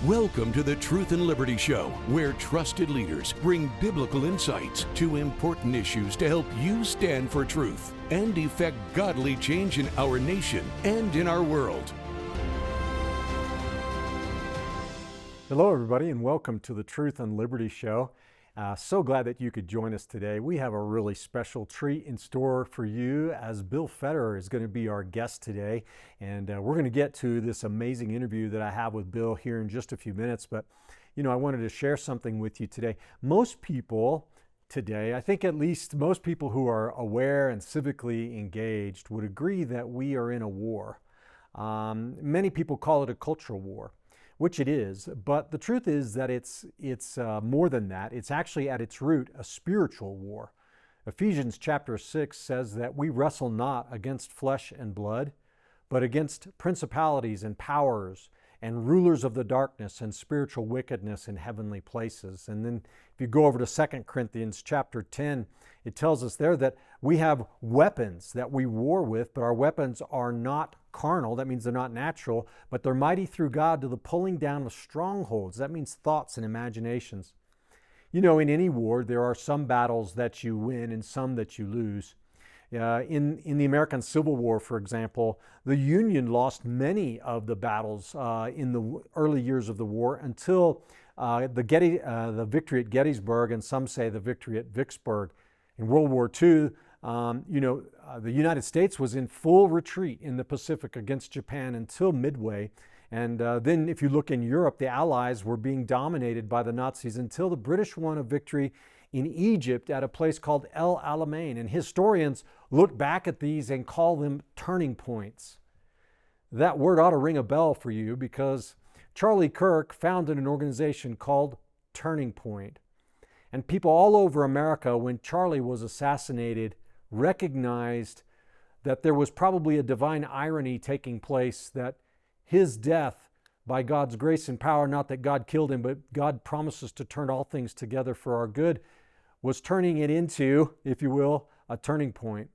Welcome to the Truth and Liberty Show, where trusted leaders bring biblical insights to important issues to help you stand for truth and effect godly change in our nation and in our world. Hello, everybody, and welcome to the Truth and Liberty Show. So glad that you could join us today. We have a really special treat in store for you, as Bill Federer is going to be our guest today. And we're going to get to this amazing interview that I have with Bill here in just a few minutes. But, I wanted to share something with you today. Most people today, I think at least most people who are aware and civically engaged would agree that we are in a war. Many people call it a cultural war, which it is, but the truth is that it's more than that. It's actually at its root a spiritual war. Ephesians chapter 6 says that we wrestle not against flesh and blood, but against principalities and powers and rulers of the darkness and spiritual wickedness in heavenly places. And then if you go over to 2 Corinthians chapter 10, it tells us there that we have weapons that we war with, but our weapons are not carnal. That means they're not natural, but they're mighty through God to the pulling down of strongholds. That means thoughts and imaginations. In any war, there are some battles that you win and some that you lose. In the American Civil War, for example, the Union lost many of the battles in the early years of the war until the victory at Gettysburg, and some say the victory at Vicksburg. In World War II, the United States was in full retreat in the Pacific against Japan until Midway. And then if you look in Europe, the Allies were being dominated by the Nazis until the British won a victory in Egypt at a place called El Alamein. And historians look back at these and call them turning points. That word ought to ring a bell for you, because Charlie Kirk founded an organization called Turning Point. And people all over America, when Charlie was assassinated, recognized that there was probably a divine irony taking place, that his death, by God's grace and power, not that God killed him, but God promises to turn all things together for our good, was turning it into, if you will, a turning point.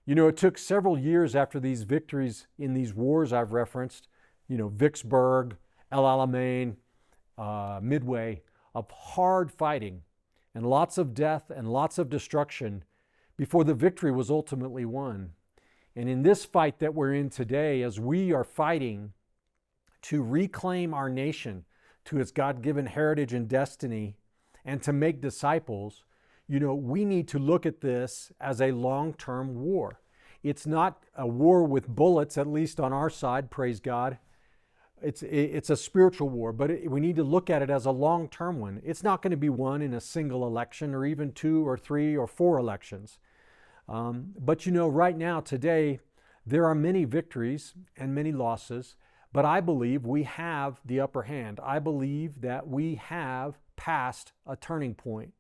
It took several years after these victories in these wars I've referenced, Vicksburg, El Alamein, Midway, of hard fighting and lots of death and lots of destruction before the victory was ultimately won. And in this fight that we're in today, as we are fighting to reclaim our nation to its God-given heritage and destiny and to make disciples, we need to look at this as a long-term war. It's not a war with bullets, at least on our side, praise God. It's a spiritual war, but we need to look at it as a long-term one. It's not going to be won in a single election or even 2 or 3 or 4 elections. But right now, today, there are many victories and many losses, but I believe we have the upper hand. I believe that we have passed a turning point.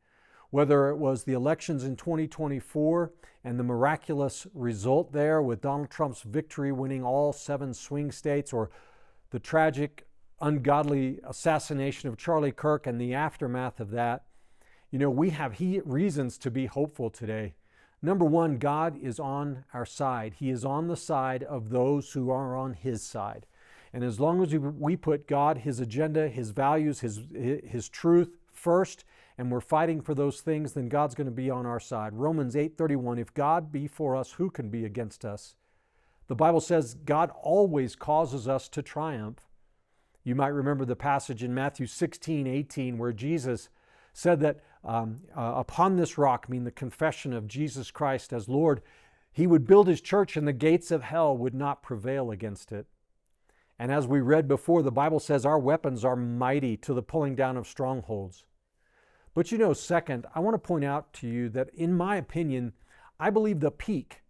Whether it was the elections in 2024 and the miraculous result there with Donald Trump's victory winning all 7 swing states, or the tragic, ungodly assassination of Charlie Kirk and the aftermath of that, we have reasons to be hopeful today. Number one, God is on our side. He is on the side of those who are on His side. And as long as we put God, His agenda, His values, His truth first, and we're fighting for those things, then God's going to be on our side. Romans 8:31, if God be for us, who can be against us? The Bible says God always causes us to triumph. You might remember the passage in Matthew 16:18 where Jesus said that upon this rock, the confession of Jesus Christ as Lord, He would build His church and the gates of hell would not prevail against it. And as we read before, the Bible says our weapons are mighty to the pulling down of strongholds. But second, I want to point out to you that in my opinion, I believe the peak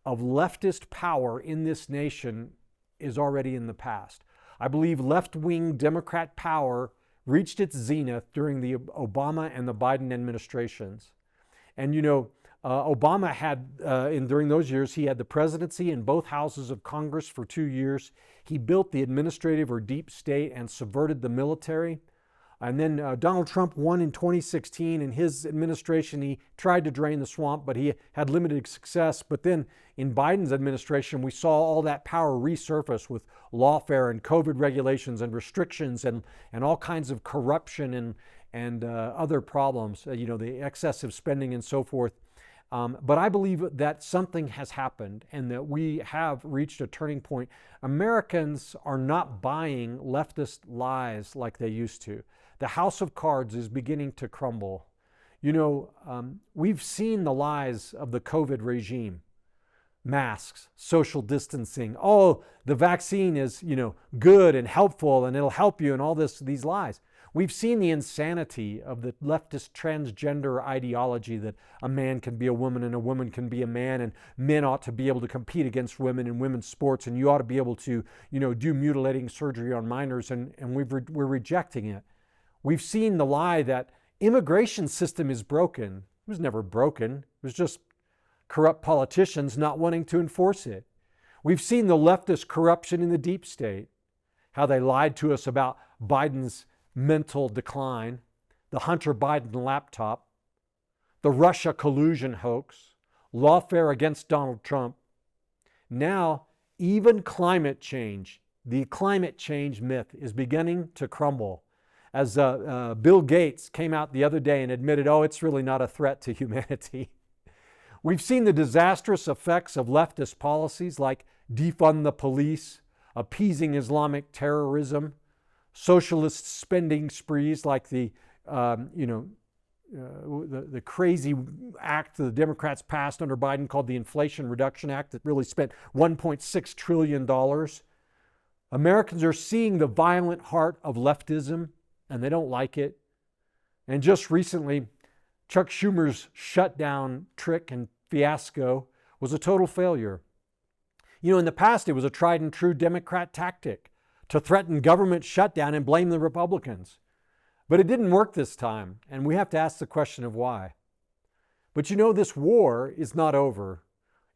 of leftist power in this nation is already in the past. I believe left-wing Democrat power reached its zenith during the Obama and the Biden administrations. And Obama had, during those years, he had the presidency in both houses of Congress for 2 years. He built the administrative or deep state and subverted the military. And then Donald Trump won in 2016. In his administration, he tried to drain the swamp, but he had limited success. But then in Biden's administration, we saw all that power resurface with lawfare and COVID regulations and restrictions and all kinds of corruption and other problems, the excessive spending and so forth. But I believe that something has happened and that we have reached a turning point. Americans are not buying leftist lies like they used to. The house of cards is beginning to crumble. We've seen the lies of the COVID regime. Masks, social distancing. Oh, the vaccine is, good and helpful and it'll help you and all these lies. We've seen the insanity of the leftist transgender ideology that a man can be a woman and a woman can be a man, and men ought to be able to compete against women in women's sports, and you ought to be able to, do mutilating surgery on minors, and we're rejecting it. We've seen the lie that immigration system is broken. It was never broken. It was just corrupt politicians not wanting to enforce it. We've seen the leftist corruption in the deep state, how they lied to us about Biden's mental decline, the Hunter Biden laptop, the Russia collusion hoax, lawfare against Donald Trump. Now, even climate change, the climate change myth is beginning to crumble. As Bill Gates came out the other day and admitted, it's really not a threat to humanity. We've seen the disastrous effects of leftist policies like defund the police, appeasing Islamic terrorism, socialist spending sprees like the crazy act the Democrats passed under Biden called the Inflation Reduction Act that really spent $1.6 trillion. Americans are seeing the violent heart of leftism, and they don't like it. And just recently, Chuck Schumer's shutdown trick and fiasco was a total failure. In the past, it was a tried and true Democrat tactic to threaten government shutdown and blame the Republicans. But it didn't work this time, and we have to ask the question of why. But this war is not over.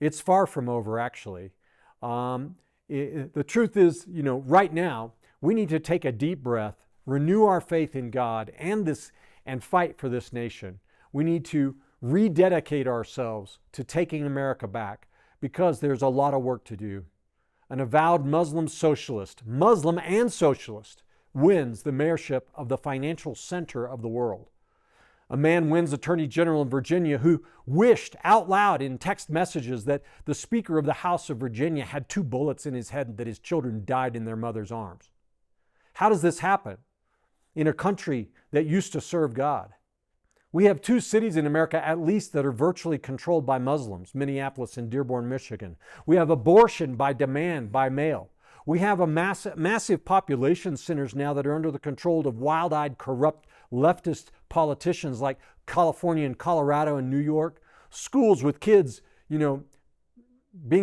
It's far from over, actually. The truth is, right now, we need to take a deep breath, renew our faith in God and fight for this nation. We need to rededicate ourselves to taking America back because there's a lot of work to do. An avowed Muslim and socialist, wins the mayorship of the financial center of the world. A man wins Attorney General in Virginia who wished out loud in text messages that the Speaker of the House of Virginia had 2 bullets in his head and that his children died in their mother's arms. How does this happen in a country that used to serve God? We have 2 cities in America, at least, that are virtually controlled by Muslims, Minneapolis and Dearborn, Michigan. We have abortion by demand, by mail. We have a massive population centers now that are under the control of wild-eyed, corrupt, leftist politicians like California and Colorado and New York. Schools with kids, being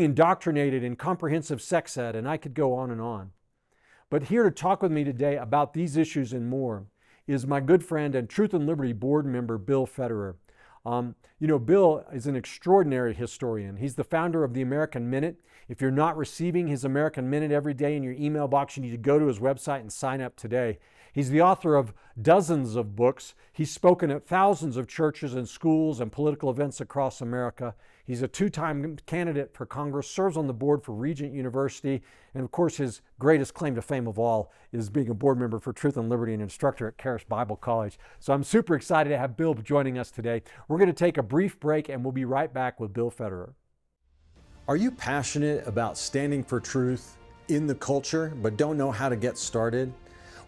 indoctrinated in comprehensive sex ed, and I could go on and on. But here to talk with me today about these issues and more is my good friend and Truth and Liberty board member, Bill Federer. Bill is an extraordinary historian. He's the founder of the American Minute. If you're not receiving his American Minute every day in your email box, you need to go to his website and sign up today. He's the author of dozens of books. He's spoken at thousands of churches and schools and political events across America. He's a 2-time candidate for Congress, serves on the board for Regent University, and of course his greatest claim to fame of all is being a board member for Truth and Liberty and instructor at Charis Bible College. So I'm super excited to have Bill joining us today. We're going to take a brief break and we'll be right back with Bill Federer. Are you passionate about standing for truth in the culture but don't know how to get started?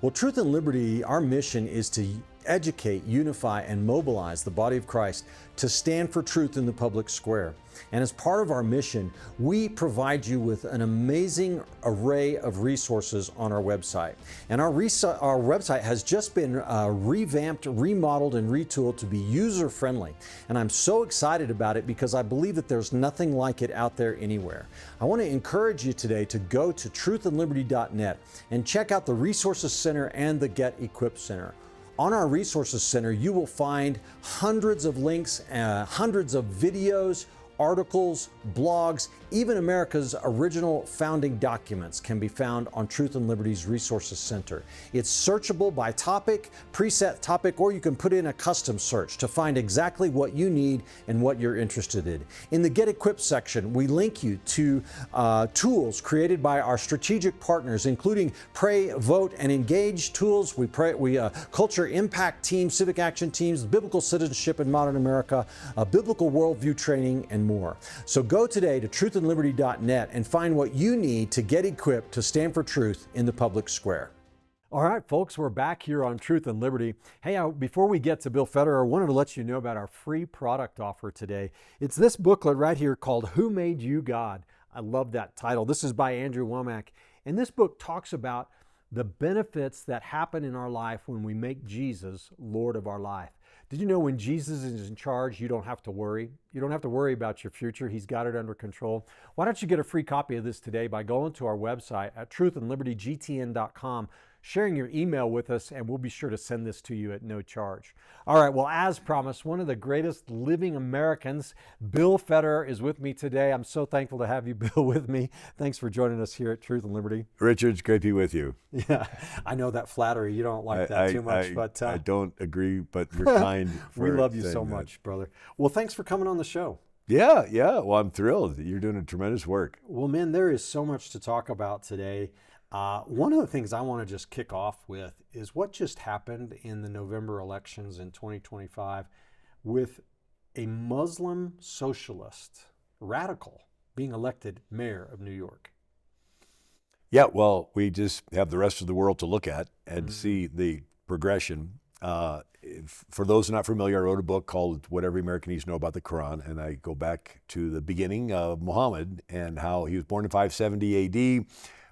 Well, Truth and Liberty, our mission is to educate, unify, and mobilize the body of Christ to stand for truth in the public square. And as part of our mission, we provide you with an amazing array of resources on our website. And our website has just been revamped, remodeled, and retooled to be user-friendly. And I'm so excited about it because I believe that there's nothing like it out there anywhere. I want to encourage you today to go to truthandliberty.net and check out the Resources Center and the Get Equipped Center. On our Resources Center, you will find hundreds of links, hundreds of videos, articles, blogs, even America's original founding documents can be found on Truth and Liberty's Resources Center. It's searchable by topic, preset topic, or you can put in a custom search to find exactly what you need and what you're interested in. In the Get Equipped section, we link you to tools created by our strategic partners, including Pray, Vote, and Engage tools. We culture impact teams, civic action teams, biblical citizenship in modern America, biblical worldview training, and more. So go today to truthandliberty.net and find what you need to get equipped to stand for truth in the public square. All right, folks, we're back here on Truth and Liberty. Hey, before we get to Bill Federer, I wanted to let you know about our free product offer today. It's this booklet right here called Who Made You God? I love that title. This is by Andrew Womack. And this book talks about the benefits that happen in our life when we make Jesus Lord of our life. Did you know when Jesus is in charge, you don't have to worry? You don't have to worry about your future. He's got it under control. Why don't you get a free copy of this today by going to our website at truthandlibertygtn.com, sharing your email with us, and we'll be sure to send this to you at no charge. All right, well, as promised, one of the greatest living Americans, Bill Federer, is with me today. I'm so thankful to have you, Bill, with me. Thanks for joining us here at Truth and Liberty. Richard, it's great to be with you. Yeah, I know that flattery. You don't like that too much, but I don't agree, but you're kind. We love you so much, brother. Well, thanks for coming on the show. Yeah. Well, I'm thrilled. You're doing a tremendous work. Well, man, there is so much to talk about today. One of the things I want to just kick off with is what just happened in the November elections in 2025 with a Muslim socialist, radical, being elected mayor of New York. Yeah, well, we just have the rest of the world to look at and see the progression. For those not familiar, I wrote a book called What Every American Needs to Know About the Quran, and I go back to the beginning of Muhammad and how he was born in 570 AD.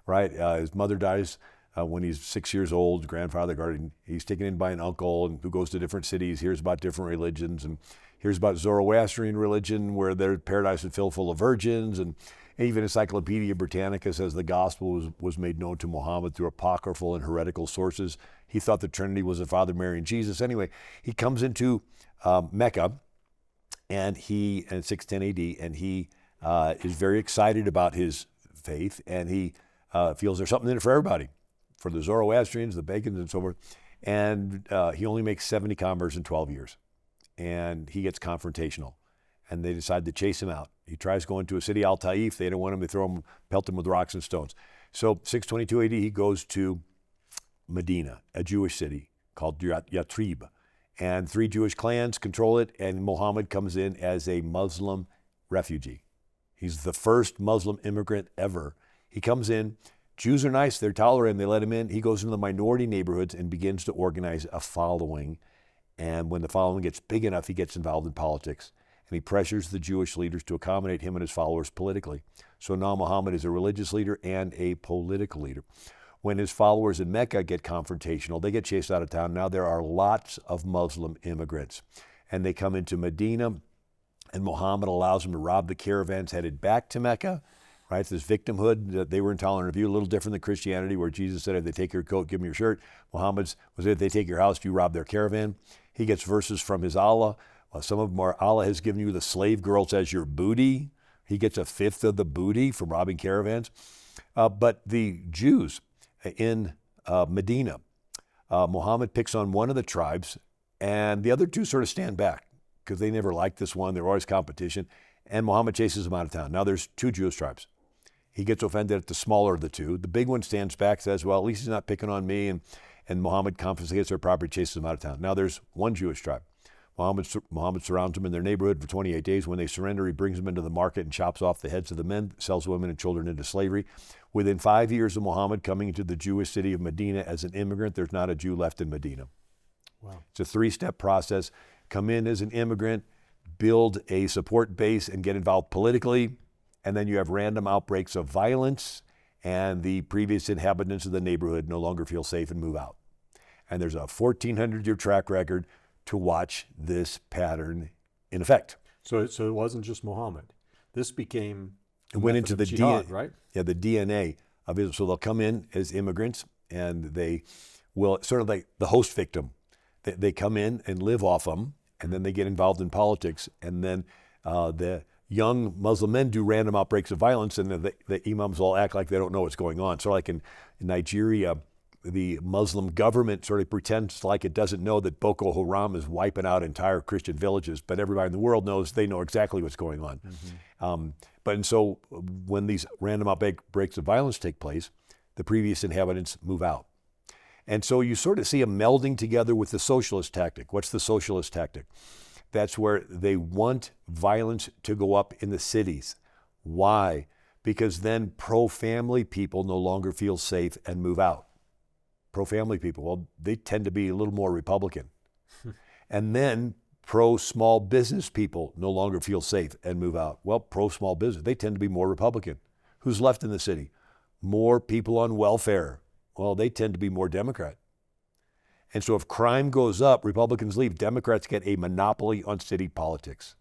Right, his mother dies when he's 6 years old. Grandfather guardian. He's taken in by an uncle and who goes to different cities, hears about different religions, and hears about Zoroastrian religion, where their paradise is filled full of virgins, and even Encyclopedia Britannica says the gospel was made known to Muhammad through apocryphal and heretical sources. He thought the Trinity was the Father, Mary, and Jesus. Anyway, he comes into Mecca, and he in 610 AD, and he is very excited about his faith, and he feels there's something in it for everybody, for the Zoroastrians, the pagans, and so forth. And he only makes 70 converts in 12 years. And he gets confrontational. And they decide to chase him out. He tries going to a city, Al-Taif. They don't want him. They pelt him with rocks and stones. So 622 AD, he goes to Medina, a Jewish city called Yathrib. And 3 Jewish clans control it. And Muhammad comes in as a Muslim refugee. He's the first Muslim immigrant ever. He comes in, Jews are nice, they're tolerant, they let him in. He goes into the minority neighborhoods and begins to organize a following. And when the following gets big enough, he gets involved in politics. And he pressures the Jewish leaders to accommodate him and his followers politically. So now Muhammad is a religious leader and a political leader. When his followers in Mecca get confrontational, they get chased out of town. Now there are lots of Muslim immigrants. And they come into Medina, and Muhammad allows them to rob the caravans headed back to Mecca. Right, it's this victimhood that they were intolerant of you, a little different than Christianity, where Jesus said, if they take your coat, give them your shirt. Muhammad's was, if they take your house, you rob their caravan. He gets verses from his Allah. Some of them are, Allah has given you the slave girls as your booty. He gets a fifth of the booty from robbing caravans. But the Jews in Medina, Muhammad picks on one of the tribes, and the other 2 sort of stand back because they never liked this one. They're always competition. And Muhammad chases them out of town. Now there's 2 Jewish tribes. He gets offended at the smaller of the 2. The big one stands back, says, well, at least he's not picking on me. And Muhammad confiscates their property, chases them out of town. Now there's 1 Jewish tribe. Muhammad surrounds them in their neighborhood for 28 days. When they surrender, he brings them into the market and chops off the heads of the men, sells women and children into slavery. Within 5 years of Muhammad coming into the Jewish city of Medina as an immigrant, there's not a Jew left in Medina. Wow. It's a 3-step process. Come in as an immigrant, build a support base and get involved politically, and then you have random outbreaks of violence, and the previous inhabitants of the neighborhood no longer feel safe and move out. And there's a 1,400-year track record to watch this pattern in effect. So it wasn't just Muhammad. This became it went into the jihad, right? Yeah, the DNA of Israel. So they'll come in as immigrants, and they will sort of like the host victim. They come in and live off them, and then they get involved in politics, and then the young Muslim men do random outbreaks of violence, and the imams all act like they don't know what's going on. So like in Nigeria, the Muslim government sort of pretends like it doesn't know that Boko Haram is wiping out entire Christian villages, but everybody in the world knows they know exactly what's going on. And so when these random outbreaks of violence take place, the previous inhabitants move out. And so you sort of see a melding together with the socialist tactic. What's the socialist tactic? That's where they want violence to go up in the cities. Why? Because then pro-family people no longer feel safe and move out. Pro-family people, well, they tend to be a little more Republican. And then pro-small business people no longer feel safe and move out. Well, pro-small business, they tend to be more Republican. Who's left in the city? More people on welfare. Well, they tend to be more Democrat. And so if crime goes up, Republicans leave, Democrats get a monopoly on city politics.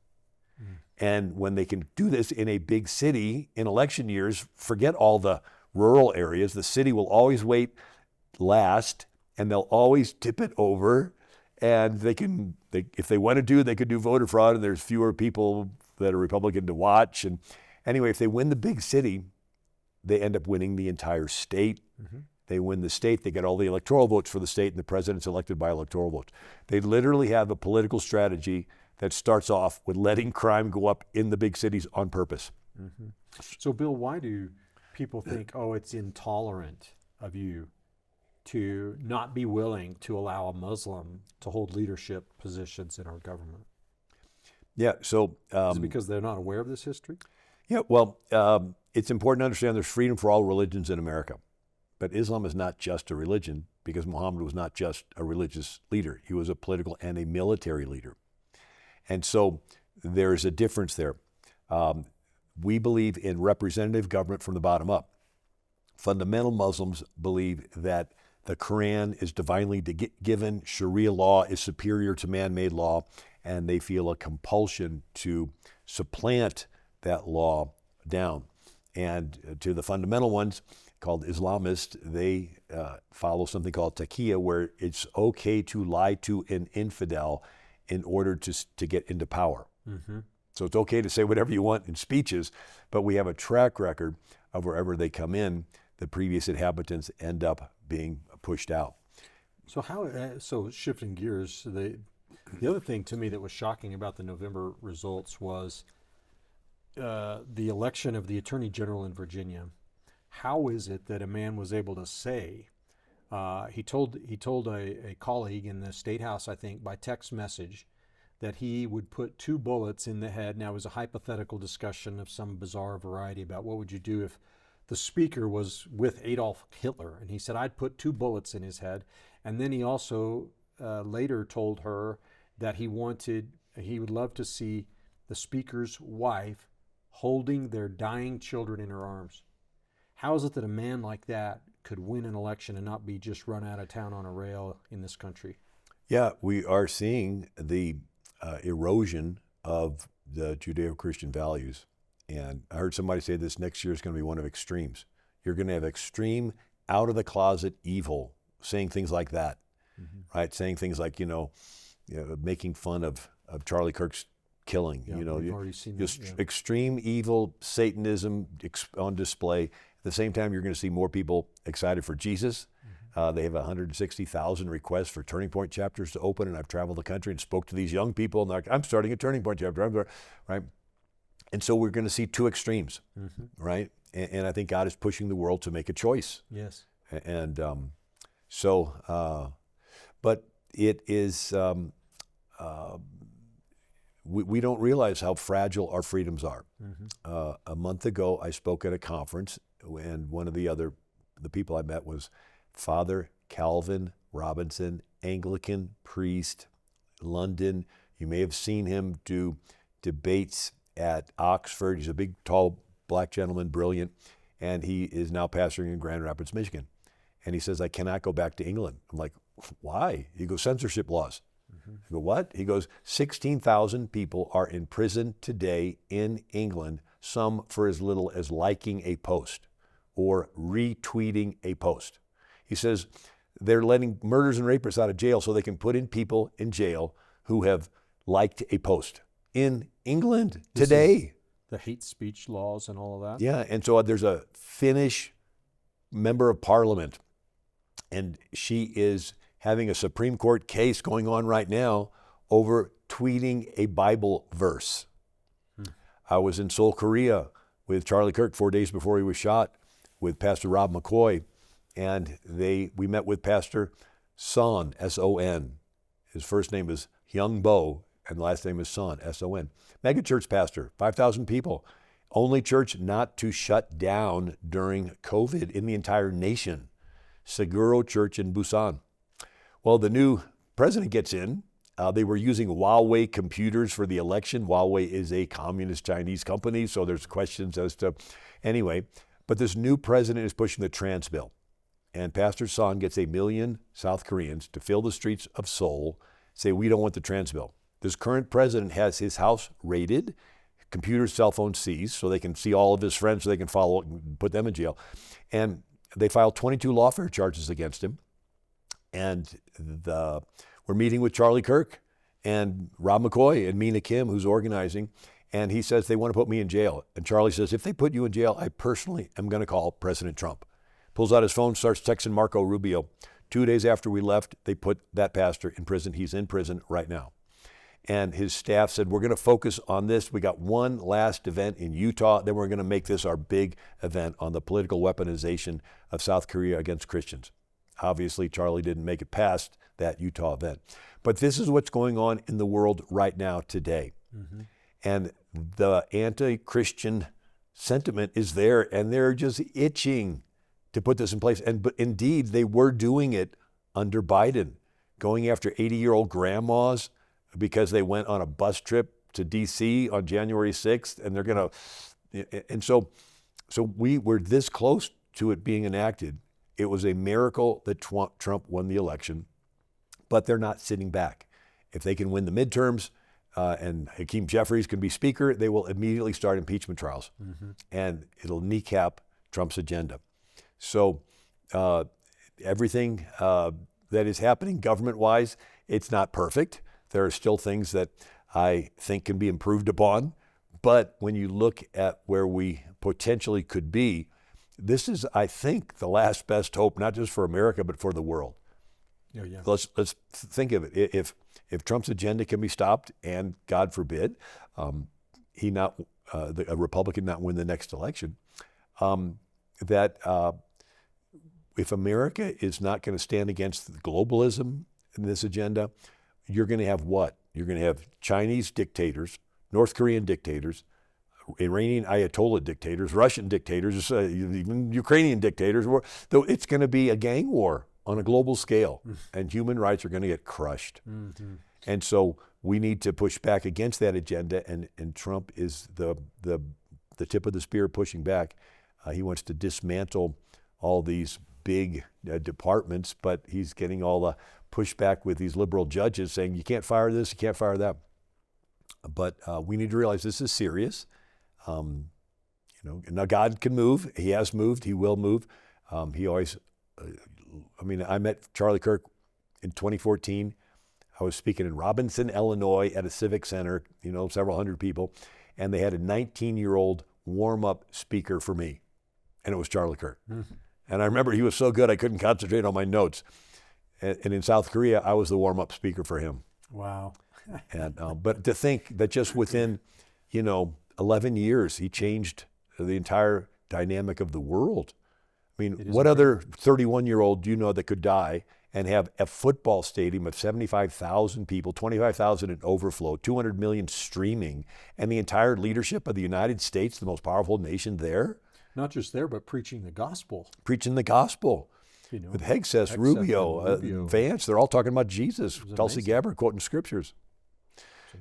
And when they can do this in a big city in election years, forget all the rural areas. The city will always wait last, and they'll always tip it over. And if they want to they could do voter fraud, and there's fewer people that are Republican to watch. And anyway, if they win the big city, they end up winning the entire state. They win the state, they get all the electoral votes for the state, and the president's elected by electoral votes. They literally have a political strategy that starts off with letting crime go up in the big cities on purpose. So, Bill, why do people think, oh, it's intolerant of you to not be willing to allow a Muslim to hold leadership positions in our government? Yeah, so... Is it because they're not aware of this history? Yeah, well, it's important to understand there's freedom for all religions in America. But Islam is not just a religion, because Muhammad was not just a religious leader. He was a political and a military leader. And so there's a difference there. We believe in representative government from the bottom up. Fundamental Muslims believe that the Quran is divinely given, Sharia law is superior to man-made law, and they feel a compulsion to supplant that law down. And to the fundamental ones, called Islamists, they follow something called taqiyya, where it's okay to lie to an infidel in order to get into power. So it's okay to say whatever you want in speeches, but we have a track record of wherever they come in, the previous inhabitants end up being pushed out. So so shifting gears, the other thing to me that was shocking about the November results was the election of the Attorney General in Virginia. How is it that a man was able to say, he told a colleague in the State House, I think, by text message, that he would put 2 bullets in the head. Now, it was a hypothetical discussion of some bizarre variety about what would you do if the speaker was with Adolf Hitler. And he said, I'd put 2 bullets in his head. And then he also later told her that he would love to see the speaker's wife holding their dying children in her arms. How is it that a man like that could win an election and not be just run out of town on a rail in this country? Yeah, we are seeing the erosion of the Judeo-Christian values. And I heard somebody say this next year is going to be one of extremes. You're going to have extreme, out-of-the-closet evil, saying things like that, right? Saying things like, making fun of Charlie Kirk's killing. Yeah, we've already seen that, yeah. Extreme evil, Satanism on display. At the same time, you're going to see more people excited for Jesus. They have 160,000 requests for Turning Point chapters to open, and I've traveled the country and spoke to these young people, and they're like, I'm starting a Turning Point chapter, right? And so we're going to see 2 extremes, right? And I think God is pushing the world to make a choice. Yes. And but it is, we don't realize how fragile our freedoms are. A month ago, I spoke at a conference, and one of the people I met was Father Calvin Robinson, Anglican priest, London. You may have seen him do debates at Oxford. He's a big, tall, black gentleman, brilliant, and he is now pastoring in Grand Rapids, Michigan. And he says, I cannot go back to England. I'm like, why? He goes, censorship laws. I go, what? He goes, 16,000 people are in prison today in England, some for as little as liking a post or retweeting a post. He says they're letting murderers and rapists out of jail so they can put in people in jail who have liked a post in England today. the hate speech laws and all of that. Yeah, and so there's a Finnish member of parliament, and she is having a Supreme Court case going on right now over tweeting a Bible verse. I was in Seoul, Korea with Charlie Kirk 4 days before he was shot with Pastor Rob McCoy, and we met with Pastor Son, S-O-N. His first name is Hyung Bo, and the last name is Son, S-O-N. Mega church pastor, 5,000 people. Only church not to shut down during COVID in the entire nation. Seguro Church in Busan. Well, the new president gets in. They were using Huawei computers for the election. Huawei is a communist Chinese company, so there's questions as to, anyway. But this new president is pushing the trans bill. And Pastor Son gets 1 million South Koreans to fill the streets of Seoul, say, we don't want the trans bill. This current president has his house raided, computers, cell phones seized, so they can see all of his friends, so they can follow and put them in jail. And they filed 22 lawfare charges against him. And we're meeting with Charlie Kirk and Rob McCoy and Mina Kim, who's organizing, and he says they want to put me in jail. And Charlie says, if they put you in jail, I personally am going to call President Trump. Pulls out his phone, starts texting Marco Rubio. 2 days after we left, they put that pastor in prison. He's in prison right now. And his staff said, we're going to focus on this. We got one last event in Utah, then we're going to make this our big event on the political weaponization of South Korea against Christians. Obviously, Charlie didn't make it past that Utah event. But this is what's going on in the world right now today. Mm-hmm. And the anti-Christian sentiment is there, and they're just itching to put this in place. But indeed, they were doing it under Biden, going after 80-year-old grandmas because they went on a bus trip to D.C. on January 6th, and they're going to, and so we were this close to it being enacted. It was a miracle that Trump won the election, but they're not sitting back. If they can win the midterms and Hakeem Jeffries can be speaker, they will immediately start impeachment trials, and it'll kneecap Trump's agenda. So everything that is happening government-wise, it's not perfect. There are still things that I think can be improved upon. But when you look at where we potentially could be, this is, I think, the last best hope, not just for America, but for the world. Yeah. Let's think of it. If Trump's agenda can be stopped, and God forbid, a Republican not win the next election, if America is not going to stand against globalism in this agenda, you're going to have what? You're going to have Chinese dictators, North Korean dictators, Iranian Ayatollah dictators, Russian dictators, even Ukrainian dictators. Though it's going to be a gang war on a global scale, and human rights are going to get crushed. Mm-hmm. And so we need to push back against that agenda, and Trump is the tip of the spear pushing back. He wants to dismantle all these big departments, but he's getting all the pushback with these liberal judges saying, you can't fire this, you can't fire that. But we need to realize this is serious. Now God can move. He has moved. He will move. He always, I met Charlie Kirk in 2014. I was speaking in Robinson, Illinois at a civic center, several hundred people, and they had a 19-year-old warm-up speaker for me, and it was Charlie Kirk. Mm-hmm. And I remember he was so good I couldn't concentrate on my notes. And in South Korea, I was the warm-up speaker for him. Wow. And but to think that just within, 11 years, he changed the entire dynamic of the world. I mean, what other 31-year-old do you know that could die and have a football stadium of 75,000 people, 25,000 in overflow, 200 million streaming, and the entire leadership of the United States, the most powerful nation there? Not just there, but preaching the gospel. Preaching the gospel. With Hegseth, Rubio, Vance, they're all talking about Jesus. Tulsi Gabbard quoting scriptures.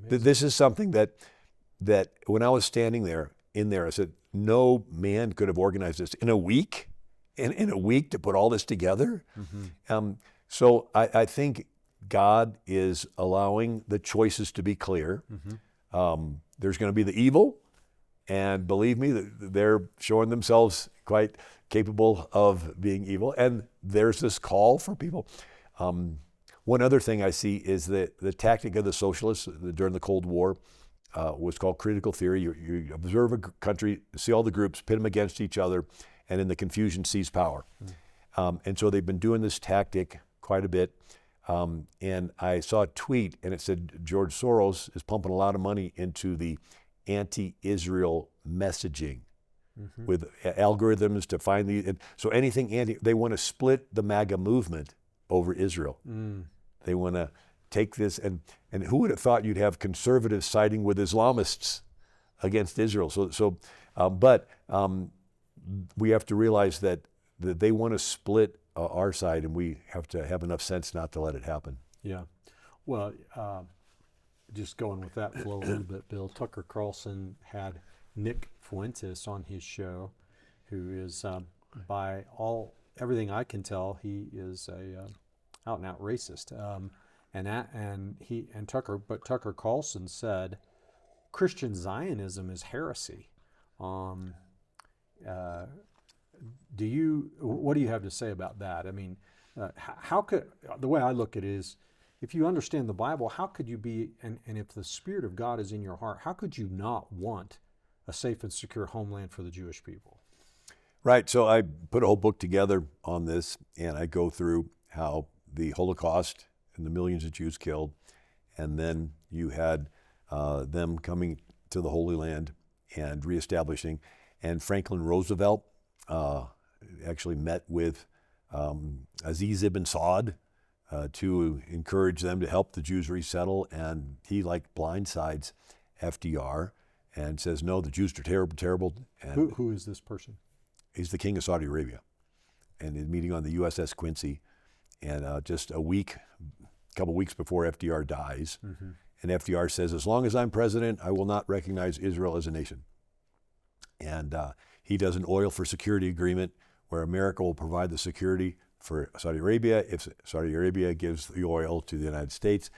This is something that when I was standing there, I said, no man could have organized this in a week, in a week to put all this together. Mm-hmm. So I think God is allowing the choices to be clear. Mm-hmm. There's going to be the evil, and believe me, they're showing themselves quite capable of being evil. And there's this call for people. One other thing I see is that the tactic of the socialists during the Cold War, what's called critical theory. You observe a country, see all the groups, pit them against each other, and in the confusion seize power. And so they've been doing this tactic quite a bit. And I saw a tweet, and it said George Soros is pumping a lot of money into the anti-Israel messaging with algorithms to find so anything they want to split the MAGA movement over Israel. They want to take this, and who would have thought you'd have conservatives siding with Islamists against Israel? But we have to realize that they want to split our side, and we have to have enough sense not to let it happen. Yeah. Well, just going with that flow a little bit, Bill, Tucker Carlson had Nick Fuentes on his show, who is, by everything I can tell, he is a out and out racist. But Tucker Carlson said Christian Zionism is heresy. What do you have to say about that? I mean, how could, the way I look at it is, if you understand the Bible, how could you be, and if the Spirit of God is in your heart, how could you not want a safe and secure homeland for the Jewish people? Right. So I put a whole book together on this, and I go through how the Holocaust and the millions of Jews killed, and then you had them coming to the Holy Land and reestablishing. And Franklin Roosevelt actually met with Aziz ibn Saud to encourage them to help the Jews resettle, and he blindsides FDR and says, no, the Jews are terrible, terrible. And who is this person? He's the king of Saudi Arabia, and in meeting on the USS Quincy, and just a couple weeks before FDR dies, and FDR says, as long as I'm president, I will not recognize Israel as a nation. And he does an oil for security agreement where America will provide the security for Saudi Arabia if Saudi Arabia gives the oil to the United States.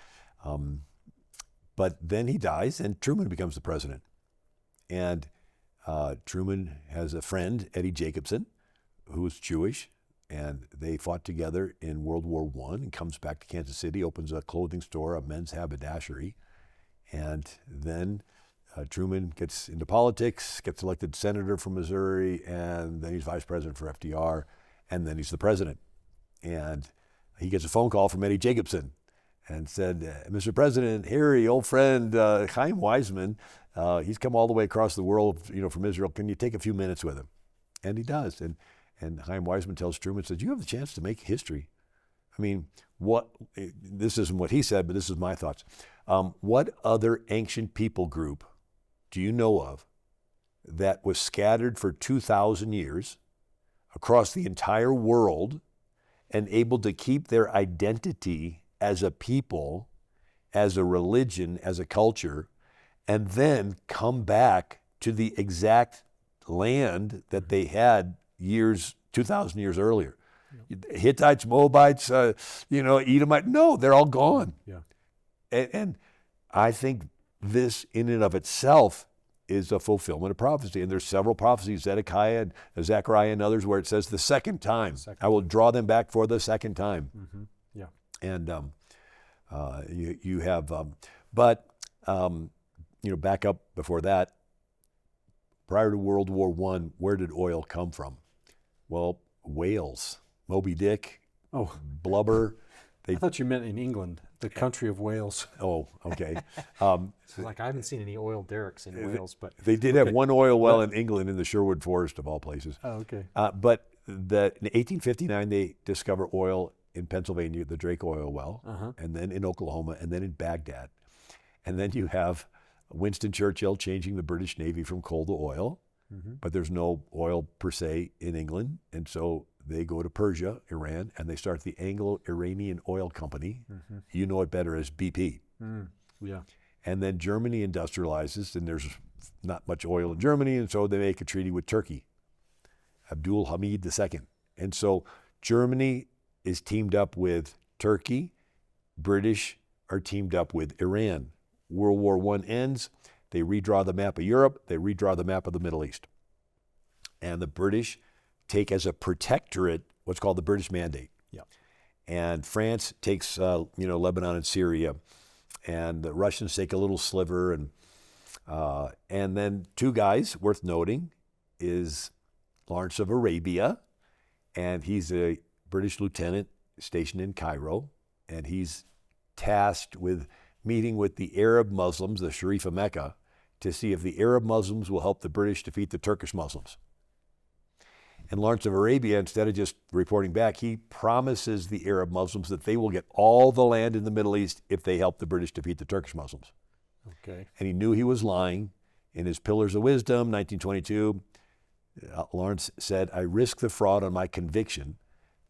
But then he dies, and Truman becomes the president. And Truman has a friend, Eddie Jacobson, who was Jewish, and they fought together in World War I, and comes back to Kansas City, opens a clothing store, a men's haberdashery, and then Truman gets into politics, gets elected senator from Missouri, and then he's vice president for FDR, and then he's the president. And he gets a phone call from Eddie Jacobson and said, Mr. President, Harry, old friend, Chaim Weizmann, he's come all the way across the world, from Israel. Can you take a few minutes with him? And he does. And Chaim Weizmann tells Truman, says, you have the chance to make history. I mean, this isn't what he said, but this is my thoughts. What other ancient people group do you know of that was scattered for 2,000 years across the entire world and able to keep their identity as a people, as a religion, as a culture, and then come back to the exact land that they had 2,000 years earlier? Hittites, Moabites, Edomite, no, they're all gone. Yeah. And I think this in and of itself is a fulfillment of prophecy. And there's several prophecies, Zedekiah and Zechariah and others, where it says the second time, I will draw them back for the second time. Yeah. And you have, back up before that, prior to World War I, where did oil come from? Well, whales, Moby Dick, blubber. I thought you meant in England, the country of Wales. Oh, okay. I haven't seen any oil derricks in Wales, but they did have one oil well in England, in the Sherwood Forest of all places. Oh, okay. But in 1859 they discover oil in Pennsylvania, the Drake oil well, and then in Oklahoma, and then in Baghdad, and then you have Winston Churchill changing the British Navy from coal to oil, but there's no oil per se in England, and so they go to Persia, Iran, and they start the Anglo-Iranian Oil Company. You know it better as BP. Yeah. And then Germany industrializes, and there's not much oil in Germany, and so they make a treaty with Turkey, Abdul Hamid II. And so Germany is teamed up with Turkey, British are teamed up with Iran. World War I ends, they redraw the map of Europe, they redraw the map of the Middle East. And the British take as a protectorate what's called the British Mandate. Yeah. And France takes Lebanon and Syria, and the Russians take a little sliver, and And then two guys worth noting is Lawrence of Arabia, and he's a British lieutenant stationed in Cairo, and he's tasked with meeting with the Arab Muslims, the Sharif of Mecca, to see if the Arab Muslims will help the British defeat the Turkish Muslims. And Lawrence of Arabia, instead of just reporting back, he promises the Arab Muslims that they will get all the land in the Middle East if they help the British defeat the Turkish Muslims. Okay. And he knew he was lying. In his Pillars of Wisdom, 1922, Lawrence said, "I risk the fraud on my conviction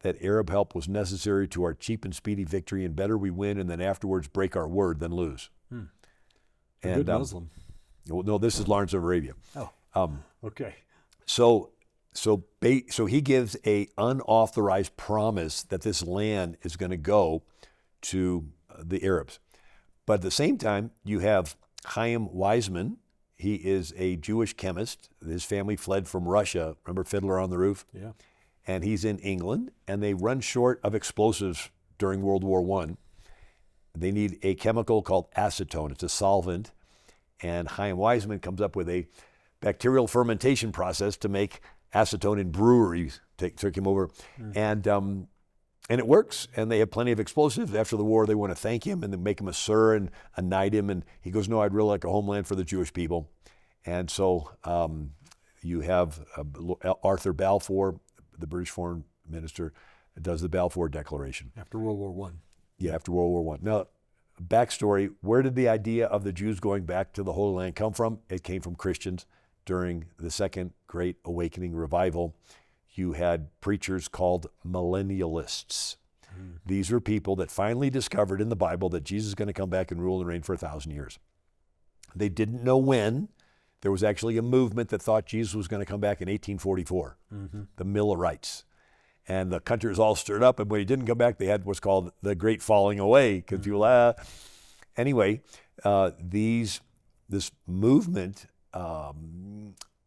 that Arab help was necessary to our cheap and speedy victory, and better we win and then afterwards break our word than lose." A good Muslim. No, this is Lawrence of Arabia. Oh, okay. So he gives a unauthorized promise that this land is going to go to the Arabs. But at the same time, you have Chaim Weizmann. He is a Jewish chemist. His family fled from Russia. Remember Fiddler on the Roof? Yeah. And he's in England, and they run short of explosives during World War I. They need a chemical called acetone. It's a solvent. And Chaim Weizmann comes up with a bacterial fermentation process to make acetone in breweries. Took him over. And it works, and they have plenty of explosives. After the war, they want to thank him and then make him a sir and a knight him. And he goes, "No, I'd really like a homeland for the Jewish people." And so you have Arthur Balfour, the British foreign minister, does the Balfour Declaration. After World War I. Yeah, after World War I. Now, backstory, where did the idea of the Jews going back to the Holy Land come from? It came from Christians during the Second Great Awakening Revival. You had preachers called millennialists. These were people that finally discovered in the Bible that Jesus is going to come back and rule and reign for 1,000 years. They didn't know when. There was actually a movement that thought Jesus was going to come back in 1844, the Millerites. And the country was all stirred up, and when he didn't come back, they had what's called the Great Falling Away, because people, Anyway, this movement,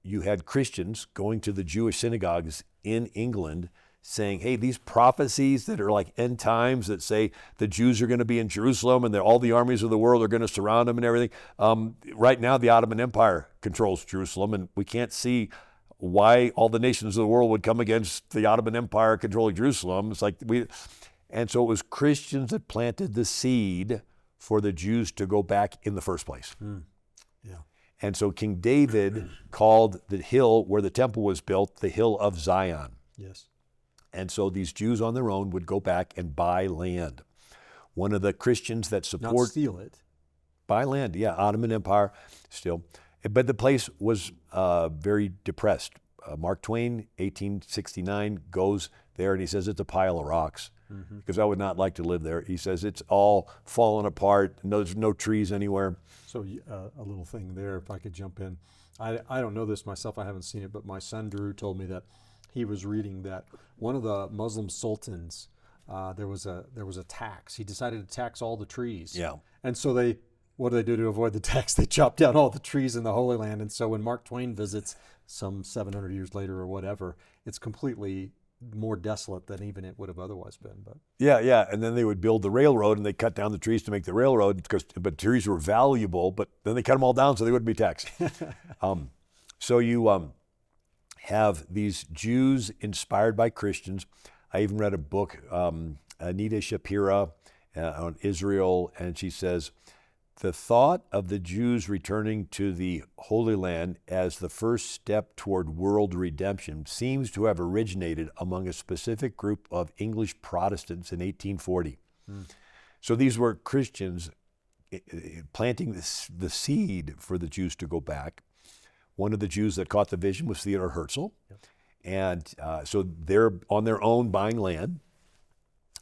you had Christians going to the Jewish synagogues in England saying, "Hey, these prophecies that are like end times that say the Jews are going to be in Jerusalem and all the armies of the world are going to surround them and everything. Right now, the Ottoman Empire controls Jerusalem, and we can't see why all the nations of the world would come against the Ottoman Empire controlling Jerusalem." It's like and so it was Christians that planted the seed for the Jews to go back in the first place. Yeah. And so King David called the hill where the temple was built the Hill of Zion. Yes. And so these Jews on their own would go back and buy land. One of the Christians that support... Not steal it. Buy land, yeah, Ottoman Empire still. But the place was very depressed. Mark Twain, 1869, goes there and he says it's a pile of rocks. Because I would not like to live there. He says it's all fallen apart. There's no trees anywhere. So a little thing there, if I could jump in. I don't know this myself. I haven't seen it, but my son Drew told me that he was reading that one of the Muslim sultans, there was a tax. He decided to tax all the trees. Yeah. And so what do they do to avoid the tax? They chop down all the trees in the Holy Land. And so when Mark Twain visits some 700 years later or whatever, it's completely more desolate than even it would have otherwise been. But yeah, and then they would build the railroad, and they cut down the trees to make the railroad, but trees were valuable, but then they cut them all down so they wouldn't be taxed. So you have these Jews inspired by Christians. I even read a book, Anita Shapira on Israel, and she says, the thought of the Jews returning to the Holy Land as the first step toward world redemption seems to have originated among a specific group of English Protestants in 1840. So these were Christians planting the seed for the Jews to go back. One of the Jews that caught the vision was Theodor Herzl. Yep. And so they're on their own buying land.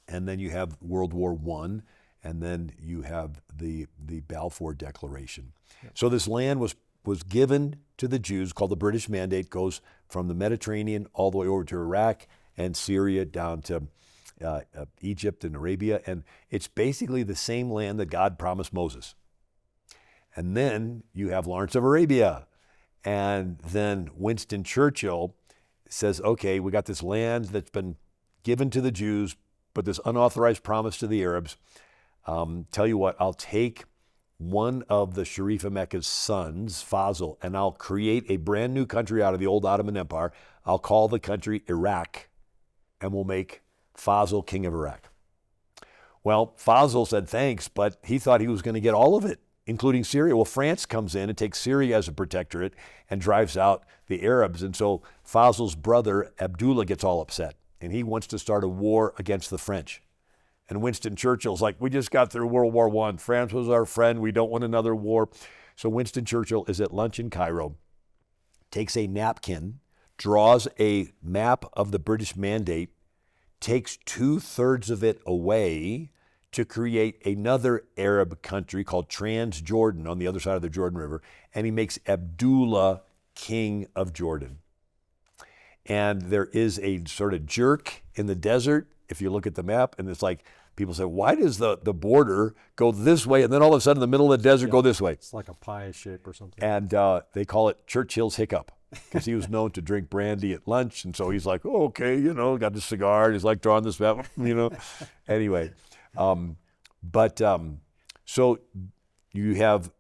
And then you have World War I. And then you have the Balfour Declaration. Yep. So this land was given to the Jews, called the British Mandate, goes from the Mediterranean all the way over to Iraq and Syria down to Egypt and Arabia. And it's basically the same land that God promised Moses. And then you have Lawrence of Arabia. And then Winston Churchill says, okay, we got this land that's been given to the Jews, but this unauthorized promise to the Arabs. Tell you what, I'll take one of the Sharif of Mecca's sons, Fazl, and I'll create a brand new country out of the old Ottoman Empire. I'll call the country Iraq, and we'll make Fazl king of Iraq. Well, Fazl said thanks, but he thought he was going to get all of it, including Syria. Well, France comes in and takes Syria as a protectorate and drives out the Arabs. And so Fazl's brother, Abdullah, gets all upset, and he wants to start a war against the French. And Winston Churchill's like, we just got through World War I. France was our friend. We don't want another war. So Winston Churchill is at lunch in Cairo, takes a napkin, draws a map of the British Mandate, takes 2/3 of it away to create another Arab country called Transjordan on the other side of the Jordan River, and he makes Abdullah king of Jordan. And there is a sort of jerk in the desert, if you look at the map, and it's like, people say, why does the border go this way, and then all of a sudden the middle of the desert go this way? It's like a pie shape or something. And they call it Churchill's hiccup, because he was known to drink brandy at lunch, and so he's like, oh, okay, got his cigar, and he's like drawing this map, Anyway, so you have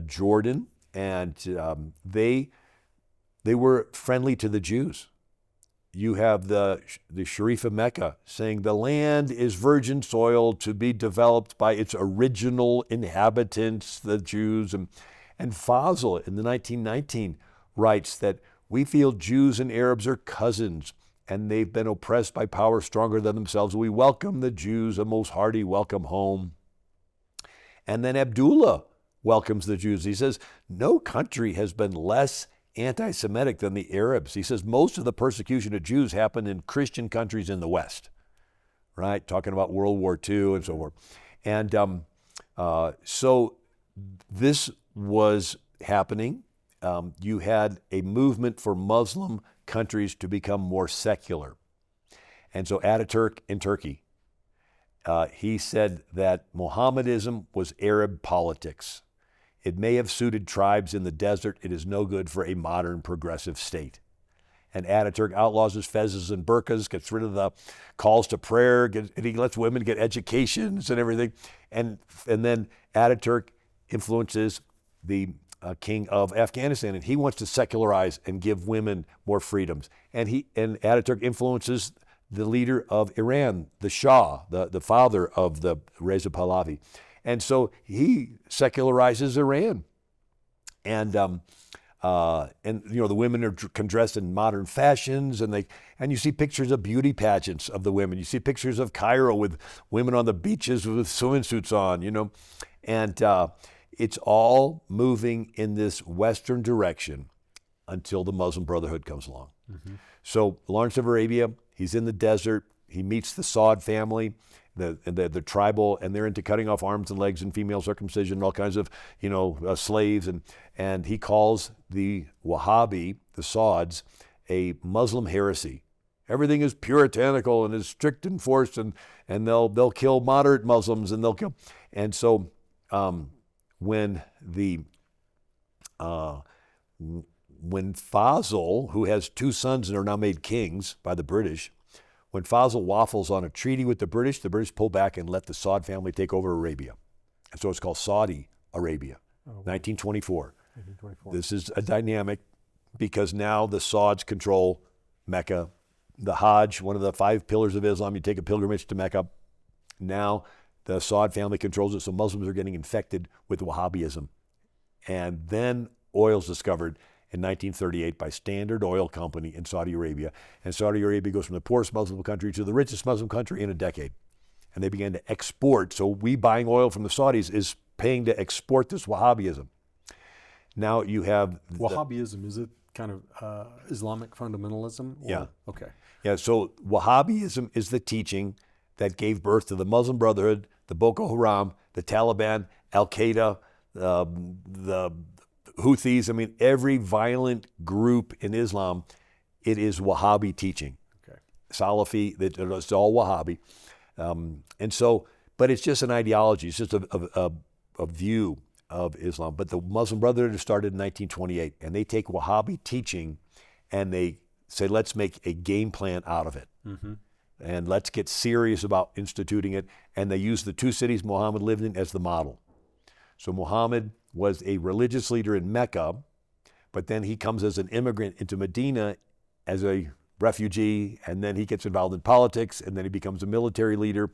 Jordan, and they were friendly to the Jews. You have the Sharif of Mecca saying the land is virgin soil to be developed by its original inhabitants, the Jews. And Fazl in the 1919 writes that we feel Jews and Arabs are cousins, and they've been oppressed by power stronger than themselves. We welcome the Jews, a most hearty welcome home. And then Abdullah welcomes the Jews. He says, no country has been less anti-Semitic than the Arabs. He says most of the persecution of Jews happened in Christian countries in the West, right? Talking about World War II and so forth. And so this was happening. You had a movement for Muslim countries to become more secular. And so Ataturk in Turkey, he said that Mohammedism was Arab politics. It may have suited tribes in the desert. It is no good for a modern progressive state. And Ataturk outlaws his fezzes and burqas, gets rid of the calls to prayer, and he lets women get educations and everything. And then Ataturk influences the king of Afghanistan, and he wants to secularize and give women more freedoms. And Ataturk influences the leader of Iran, the Shah, the father of the Reza Pahlavi. And so he secularizes Iran. And the women can dress in modern fashions, and you see pictures of beauty pageants of the women. You see pictures of Cairo with women on the beaches with swimming suits on, And it's all moving in this Western direction until the Muslim Brotherhood comes along. Mm-hmm. So Lawrence of Arabia, he's in the desert. He meets the Saud family, the tribal, and they're into cutting off arms and legs and female circumcision, all kinds of, slaves. And he calls the Wahhabi, the Sauds, a Muslim heresy. Everything is puritanical and is strict and forced, and they'll kill moderate Muslims, and they'll kill. And so when Fazl, who has two sons and are now made kings by the British, when Fazl waffles on a treaty with the British pull back and let the Saud family take over Arabia. And so it's called Saudi Arabia, 1924. This is a dynamic because now the Sauds control Mecca. The Hajj, one of the 5 pillars of Islam, you take a pilgrimage to Mecca. Now the Saud family controls it, so Muslims are getting infected with Wahhabism. And then oil's discovered in 1938 by Standard Oil Company in Saudi Arabia. And Saudi Arabia goes from the poorest Muslim country to the richest Muslim country in a decade. And they began to export. So we buying oil from the Saudis is paying to export this Wahhabism. Now you have... Wahhabism, is it kind of Islamic fundamentalism? Yeah. Okay. Yeah, so Wahhabism is the teaching that gave birth to the Muslim Brotherhood, the Boko Haram, the Taliban, Al-Qaeda, the Houthis. I mean, every violent group in Islam, it is Wahhabi teaching. Okay. Salafi, it's all Wahhabi. But it's just an ideology. It's just a view of Islam. But the Muslim Brotherhood started in 1928, and they take Wahhabi teaching and they say, let's make a game plan out of it. Mm-hmm. And let's get serious about instituting it. And they use the 2 cities Muhammad lived in as the model. So Muhammad was a religious leader in Mecca, but then he comes as an immigrant into Medina as a refugee, and then he gets involved in politics, and then he becomes a military leader.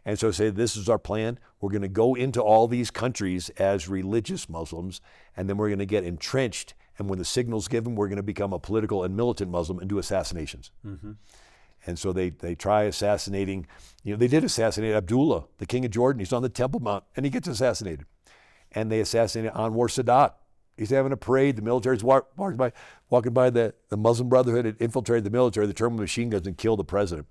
And so say, this is our plan. We're going to go into all these countries as religious Muslims, and then we're going to get entrenched. And when the signal's given, we're going to become a political and militant Muslim and do assassinations. Mm-hmm. And so they try assassinating, they did assassinate Abdullah, the king of Jordan. He's on the Temple Mount, and he gets assassinated. And they assassinated Anwar Sadat. He's having a parade. The military's walking by. The Muslim Brotherhood had infiltrated the military. They turn with machine guns and kill the president.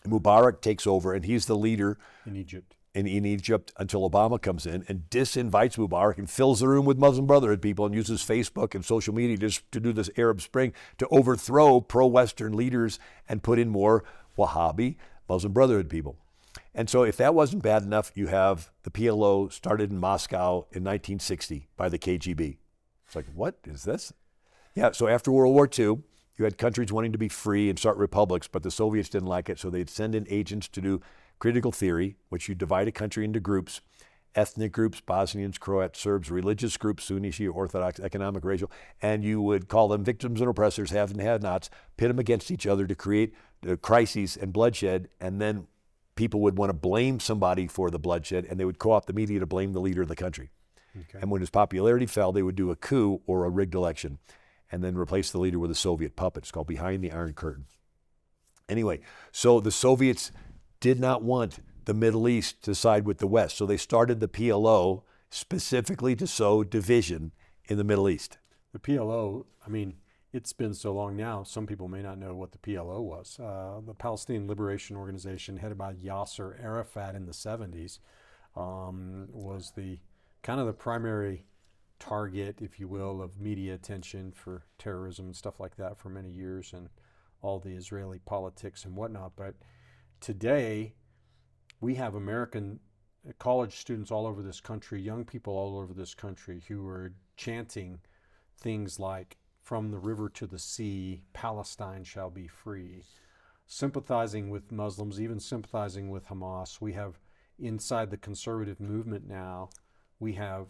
Mubarak takes over, and he's the leader in Egypt. In Egypt until Obama comes in and disinvites Mubarak and fills the room with Muslim Brotherhood people and uses Facebook and social media to do this Arab Spring to overthrow pro-Western leaders and put in more Wahhabi Muslim Brotherhood people. And so if that wasn't bad enough, you have the PLO started in Moscow in 1960 by the KGB. It's like, what is this? Yeah, so after World War II, you had countries wanting to be free and start republics, but the Soviets didn't like it, so they'd send in agents to do critical theory, which you divide a country into groups, ethnic groups, Bosnians, Croats, Serbs, religious groups, Sunni, Shia, Orthodox, economic, racial, and you would call them victims and oppressors, have and have-nots, pit them against each other to create crises and bloodshed, and then people would want to blame somebody for the bloodshed, and they would co-opt the media to blame the leader of the country. Okay. And when his popularity fell, they would do a coup or a rigged election, and then replace the leader with a Soviet puppet. It's called Behind the Iron Curtain. Anyway, so the Soviets did not want the Middle East to side with the West, so they started the PLO specifically to sow division in the Middle East. The PLO, it's been so long now, some people may not know what the PLO was. The Palestinian Liberation Organization, headed by Yasser Arafat in the 70s, was the primary target, if you will, of media attention for terrorism and stuff like that for many years, and all the Israeli politics and whatnot. But today, we have American college students all over this country, young people all over this country, who are chanting things like, "From the river to the sea, Palestine shall be free," sympathizing with Muslims, even sympathizing with Hamas. We have, inside the conservative movement now, we have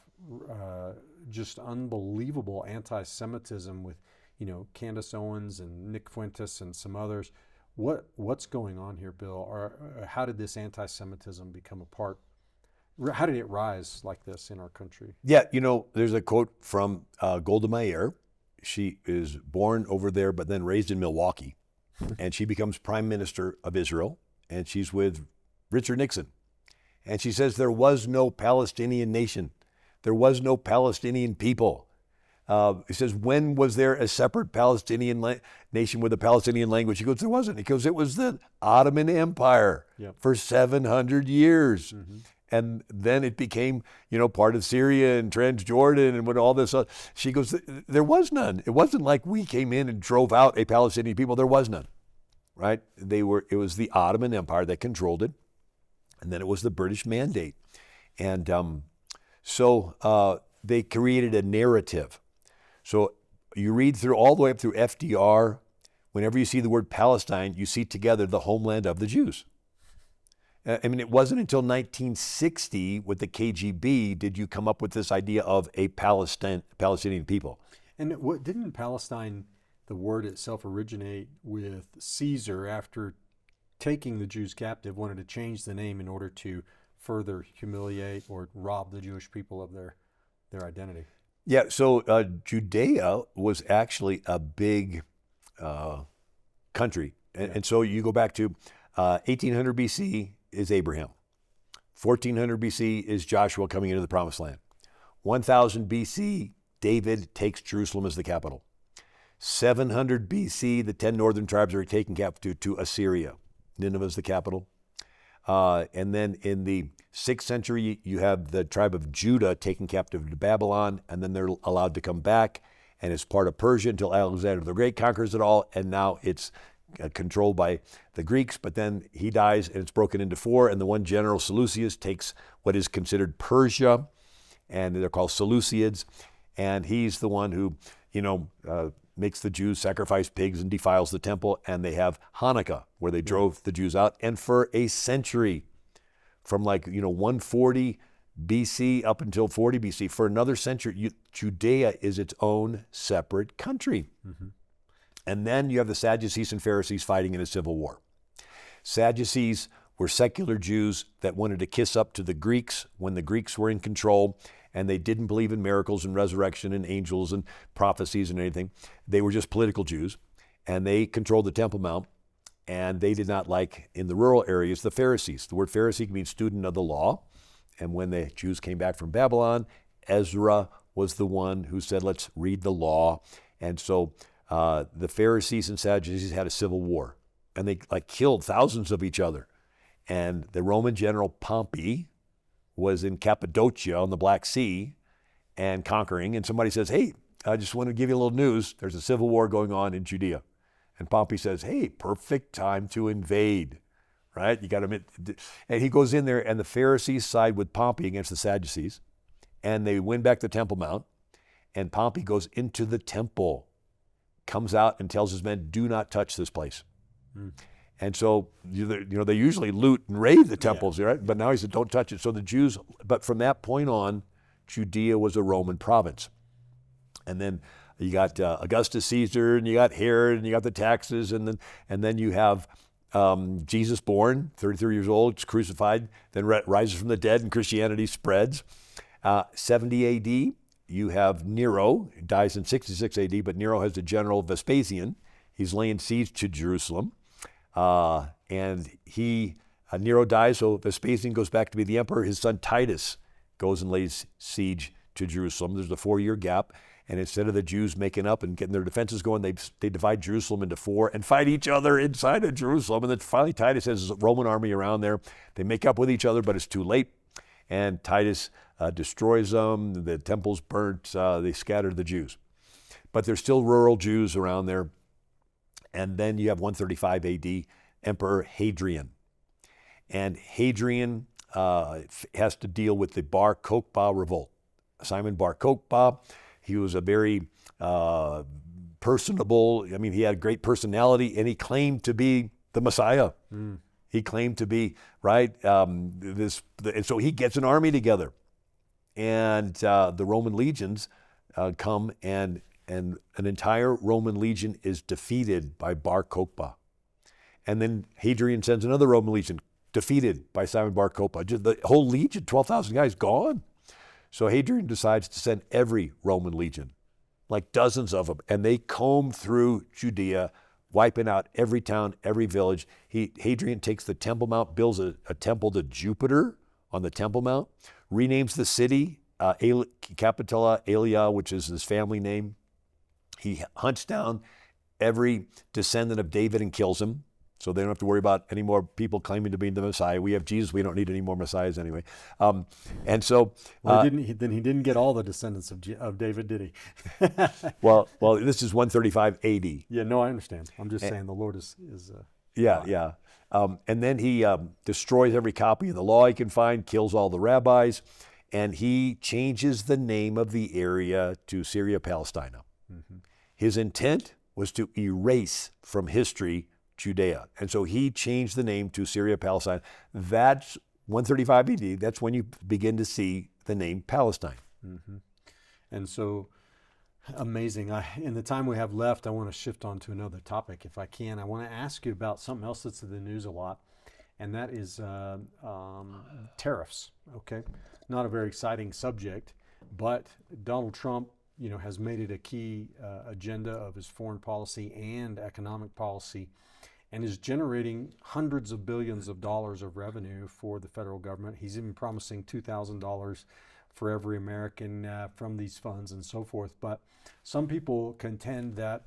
just unbelievable anti-Semitism with, Candace Owens and Nick Fuentes and some others. What's going on here, Bill? Or how did this anti-Semitism become a part? How did it rise like this in our country? Yeah, there's a quote from Golda Meir. She is born over there, but then raised in Milwaukee, and she becomes Prime Minister of Israel, and she's with Richard Nixon. And she says there was no Palestinian nation. There was no Palestinian people. He says, when was there a separate Palestinian nation with a Palestinian language? He goes, there wasn't. He goes, it was the Ottoman Empire for 700 years. Mm-hmm. And then it became, part of Syria and Transjordan and what all this. She goes, there was none. It wasn't like we came in and drove out a Palestinian people. There was none, right? It was the Ottoman Empire that controlled it. And then it was the British Mandate. And so they created a narrative. So you read through all the way up through FDR. Whenever you see the word Palestine, you see together the homeland of the Jews. It wasn't until 1960 with the KGB did you come up with this idea of a Palestinian people. And didn't Palestine, the word itself, originate with Caesar after taking the Jews captive, wanted to change the name in order to further humiliate or rob the Jewish people of their identity? Yeah, so Judea was actually a big country. And so you go back to 1800 BC is Abraham. 1400 BC is Joshua coming into the Promised Land. 1000 BC, David takes Jerusalem as the capital. 700 BC, the 10 northern tribes are taken captive to Assyria. Nineveh is the capital. And then in the 6th century, you have the tribe of Judah taken captive to Babylon, and then they're allowed to come back, and it's part of Persia until Alexander the Great conquers it all, and now it's controlled by the Greeks, but then he dies, and it's broken into 4, and the one general, Seleucus, takes what is considered Persia, and they're called Seleucids, and he's the one who, makes the Jews sacrifice pigs and defiles the temple, and they have Hanukkah, where they drove the Jews out. And for a century, from 140 BC up until 40 BC. For another century, Judea is its own separate country. And then you have the Sadducees and Pharisees fighting in a civil war. Sadducees were secular Jews that wanted to kiss up to the Greeks when the Greeks were in control, and they didn't believe in miracles and resurrection and angels and prophecies and anything. They were just political Jews, and they controlled the Temple Mount, and they did not like, in the rural areas, the Pharisees. The word Pharisee means student of the law, and when the Jews came back from Babylon, Ezra was the one who said, let's read the law. And so the Pharisees and Sadducees had a civil war, and they killed thousands of each other. And the Roman general Pompey was in Cappadocia on the Black Sea and conquering. And somebody says, hey, I just want to give you a little news. There's a civil war going on in Judea. And Pompey says, hey, perfect time to invade, right? You got to admit. And he goes in there, and the Pharisees side with Pompey against the Sadducees. And they win back the Temple Mount. And Pompey goes into the temple, comes out and tells his men, do not touch this place. And so, they usually loot and raid the temples, right? But now he said, don't touch it. So the Jews, but from that point on, Judea was a Roman province. And then you got Augustus Caesar, and you got Herod, and you got the taxes, and then you have Jesus born, 33 years old, crucified, then rises from the dead, and Christianity spreads. 70 AD, you have Nero, he dies in 66 AD, but Nero has the general Vespasian. He's laying siege to Jerusalem. And Nero dies, so Vespasian goes back to be the emperor. His son Titus goes and lays siege to Jerusalem. There's a 4-year gap, and instead of the Jews making up and getting their defenses going, they divide Jerusalem into 4 and fight each other inside of Jerusalem. And then finally Titus has a Roman army around there. They make up with each other, but it's too late. And Titus destroys them. The temple's burnt. They scatter the Jews. But there's still rural Jews around there. And then you have 135 AD, Emperor Hadrian. And Hadrian has to deal with the Bar Kokhba revolt. Simon Bar Kokhba, he was a very personable, he had a great personality, and he claimed to be the Messiah. He claimed to be, right, and so he gets an army together. And the Roman legions come, and an entire Roman legion is defeated by Bar Kokhba. And then Hadrian sends another Roman legion, defeated by Simon Bar Kokhba. Just the whole legion, 12,000 guys, gone. So Hadrian decides to send every Roman legion, like dozens of them, and they comb through Judea, wiping out every town, every village. Hadrian takes the Temple Mount, builds a temple to Jupiter on the Temple Mount, renames the city Capitola Aelia, which is his family name. He hunts down every descendant of David and kills him, so they don't have to worry about any more people claiming to be the Messiah. We have Jesus. We don't need any more Messiahs anyway. And so, he didn't get all the descendants of David, did he? well, this is 135 AD. Yeah, no, I understand. I'm just saying the Lord is. Yeah. And then he destroys every copy of the law he can find, kills all the rabbis, and he changes the name of the area to Syria Palestina. His intent was to erase from history Judea. And so he changed the name to Syria Palestine. That's 135 AD. That's when you begin to see the name Palestine. And so, amazing. In the time we have left, I want to shift on to another topic if I can. I want to ask you about something else that's in the news a lot, and that is tariffs. Okay, not a very exciting subject, but Donald Trump has made it a key agenda of his foreign policy and economic policy, and is generating hundreds of billions of dollars of revenue for the federal government. He's even promising $2,000 for every American from these funds and so forth. But some people contend that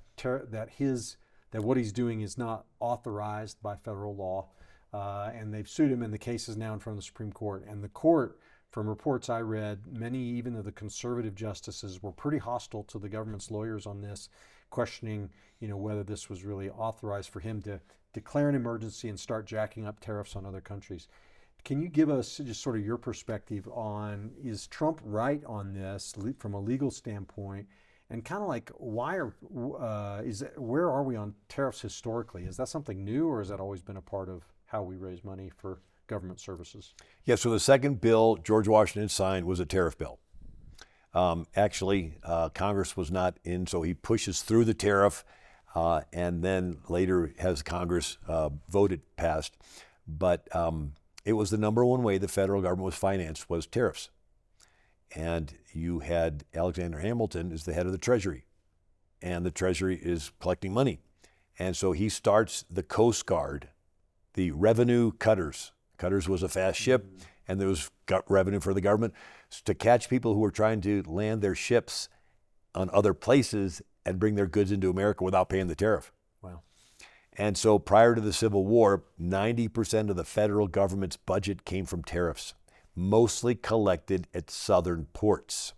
what he's doing is not authorized by federal law, and they've sued him, and the case is now in front of the Supreme Court. And the court, from reports I read, many even of the conservative justices were pretty hostile to the government's lawyers on this, questioning, whether this was really authorized for him to declare an emergency and start jacking up tariffs on other countries. Can you give us just sort of your perspective on, is Trump right on this from a legal standpoint? And kind of like, where are we on tariffs historically? Is that something new, or has that always been a part of how we raise money for government services. Yeah, so the second bill George Washington signed was a tariff bill. Congress was not in, so he pushes through the tariff, and then later has Congress voted passed. But it was the number one way the federal government was financed was tariffs. And you had Alexander Hamilton as the head of the Treasury, and the Treasury is collecting money. And so he starts the Coast Guard, the revenue cutters. Cutters was a fast ship, and there was revenue for the government to catch people who were trying to land their ships on other places and bring their goods into America without paying the tariff. Wow. And so prior to the Civil War, 90% of the federal government's budget came from tariffs, mostly collected at southern ports.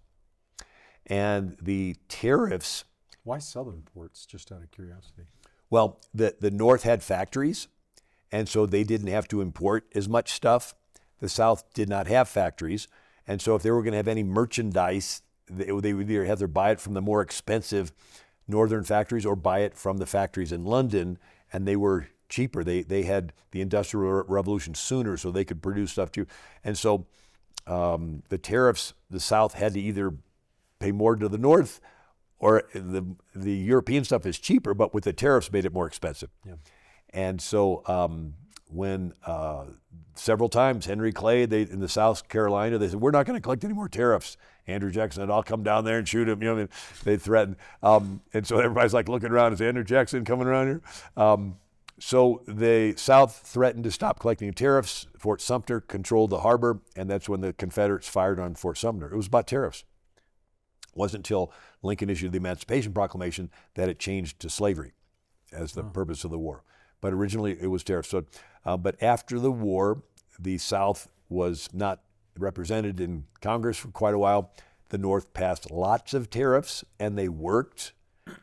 And the tariffs... Why southern ports, just out of curiosity? Well, the North had factories, and so they didn't have to import as much stuff. The South did not have factories, and so if they were going to have any merchandise, they would either have to buy it from the more expensive northern factories or buy it from the factories in London, and they were cheaper. They had the Industrial Revolution sooner, so they could produce stuff too. And so the tariffs, the South had to either pay more to the North, or the European stuff is cheaper, but with the tariffs made it more expensive. Yeah. And so when several times Henry Clay, in the South Carolina, they said, we're not going to collect any more tariffs. Andrew Jackson said, I'll come down there and shoot him. You know, they threatened. And so everybody's like looking around, is Andrew Jackson coming around here? So the South threatened to stop collecting tariffs. Fort Sumter controlled the harbor, and that's when the Confederates fired on Fort Sumter. It was about tariffs. It wasn't until Lincoln issued the Emancipation Proclamation that it changed to slavery as the purpose of the war. But originally it was tariffs. So, but after the war, the South was not represented in Congress for quite a while. The North passed lots of tariffs, and they worked,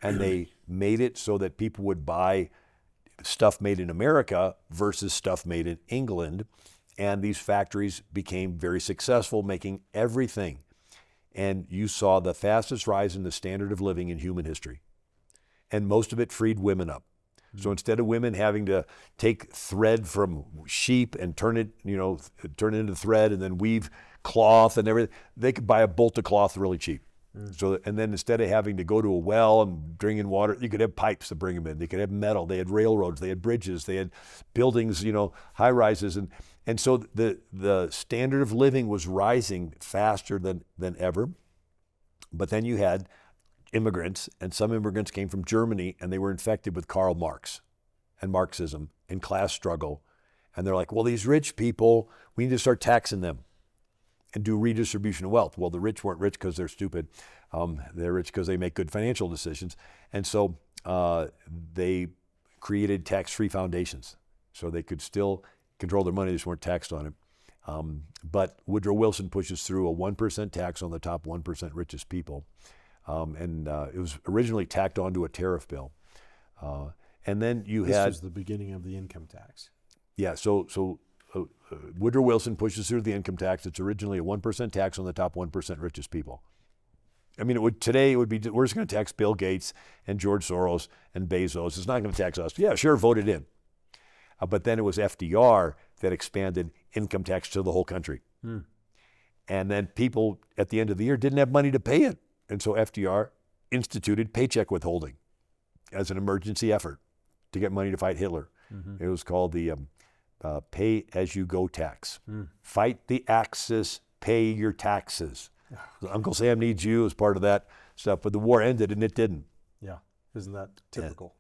and they made it so that people would buy stuff made in America versus stuff made in England. And these factories became very successful, making everything. And you saw the fastest rise in the standard of living in human history. And most of it freed women up. So instead of women having to take thread from sheep and turn it into thread and then weave cloth and everything, they could buy a bolt of cloth really cheap. So, and then instead of having to go to a well and bring in water, you could have pipes to bring them in. They could have metal. They had railroads. They had bridges. They had buildings, high rises. And so the standard of living was rising faster than ever. But then you had immigrants, and some immigrants came from Germany, and they were infected with Karl Marx and Marxism and class struggle. And they're like, well, these rich people, we need to start taxing them and do redistribution of wealth. Well, the rich weren't rich because they're stupid. They're rich because they make good financial decisions. And so they created tax-free foundations so they could still control their money, they just weren't taxed on it. But Woodrow Wilson pushes through a 1% tax on the top 1% richest people. And it was originally tacked onto a tariff bill. And then you had... This was the beginning of the income tax. Yeah, so Woodrow Wilson pushes through the income tax. It's originally a 1% tax on the top 1% richest people. I mean, today it would be, we're just going to tax Bill Gates and George Soros and Bezos. It's not going to tax us. Yeah, sure, vote it in. But then it was FDR that expanded income tax to the whole country. And then people at the end of the year didn't have money to pay it. And so FDR instituted paycheck withholding as an emergency effort to get money to fight Hitler. It was called the pay-as-you-go tax. Fight the Axis, pay your taxes. Uncle Sam needs you as part of that stuff. But the war ended and it didn't. Yeah, isn't that typical?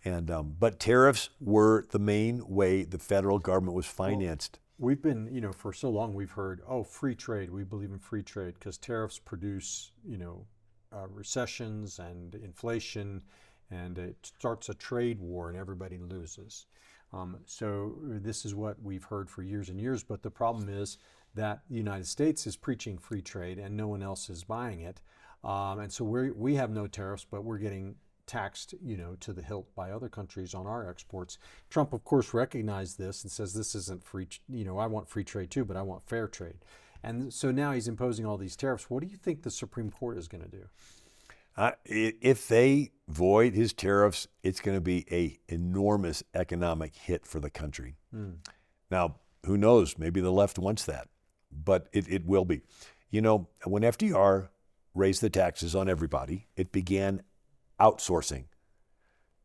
But tariffs were the main way the federal government was financed. Well, we've been, for so long we've heard, free trade. We believe in free trade because tariffs produce, recessions and inflation, and it starts a trade war and everybody loses. So this is what we've heard for years and years, but the problem is that the United States is preaching free trade and no one else is buying it. And so we have no tariffs, but we're getting taxed, to the hilt by other countries on our exports. Trump, of course, recognized this and says this isn't free, I want free trade too, but I want fair trade. And so now he's imposing all these tariffs. What do you think the Supreme Court is going to do? If they void his tariffs, it's going to be an enormous economic hit for the country. Now, who knows? Maybe the left wants that, but it will be. You know, when FDR raised the taxes on everybody, it began outsourcing.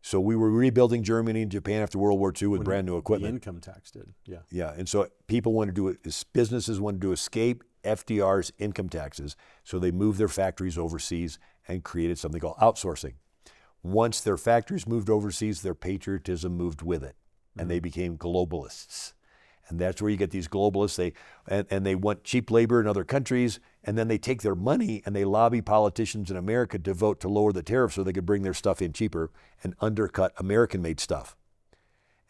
So we were rebuilding Germany and Japan after World War II with brand new equipment. The income tax did, yeah. Yeah, and so people wanted to do it, businesses wanted to escape FDR's income taxes, so they moved their factories overseas and created something called outsourcing. Once their factories moved overseas, their patriotism moved with it, and they became globalists. And that's where you get these globalists. They want cheap labor in other countries, and then they take their money and they lobby politicians in America to vote to lower the tariffs so they could bring their stuff in cheaper and undercut American-made stuff.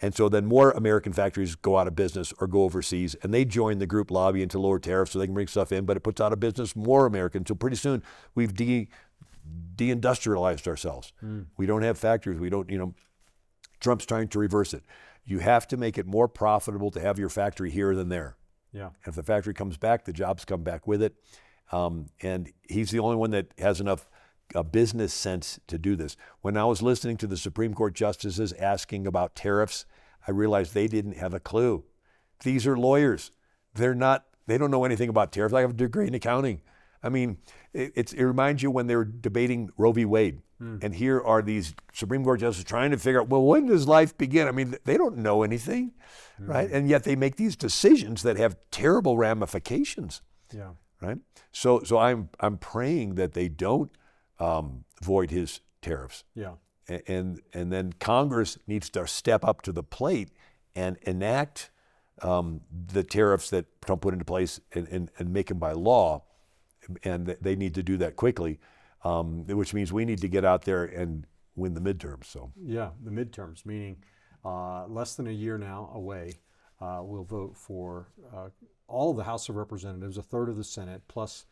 And so then more American factories go out of business or go overseas, and they join the group lobbying to lower tariffs so they can bring stuff in, but it puts out of business more Americans. So pretty soon we've deindustrialized ourselves. We don't have factories. We don't, Trump's trying to reverse it. You have to make it more profitable to have your factory here than there. Yeah. And if the factory comes back, the jobs come back with it. And he's the only one that has enough business sense to do this. When I was listening to the Supreme Court justices asking about tariffs, I realized they didn't have a clue. These are lawyers. They don't know anything about tariffs. I have a degree in accounting. I mean, it reminds you when they were debating Roe v. Wade. And here are these Supreme Court justices trying to figure out, well, when does life begin? I mean, they don't know anything, right? And yet they make these decisions that have terrible ramifications, right? So I'm praying that they don't void his tariffs. Yeah. And then Congress needs to step up to the plate and enact the tariffs that Trump put into place and make them by law. And they need to do that quickly. Which means we need to get out there and win the midterms. So yeah, the midterms, meaning less than a year now away. We'll vote for all of the House of Representatives, a third of the Senate, plus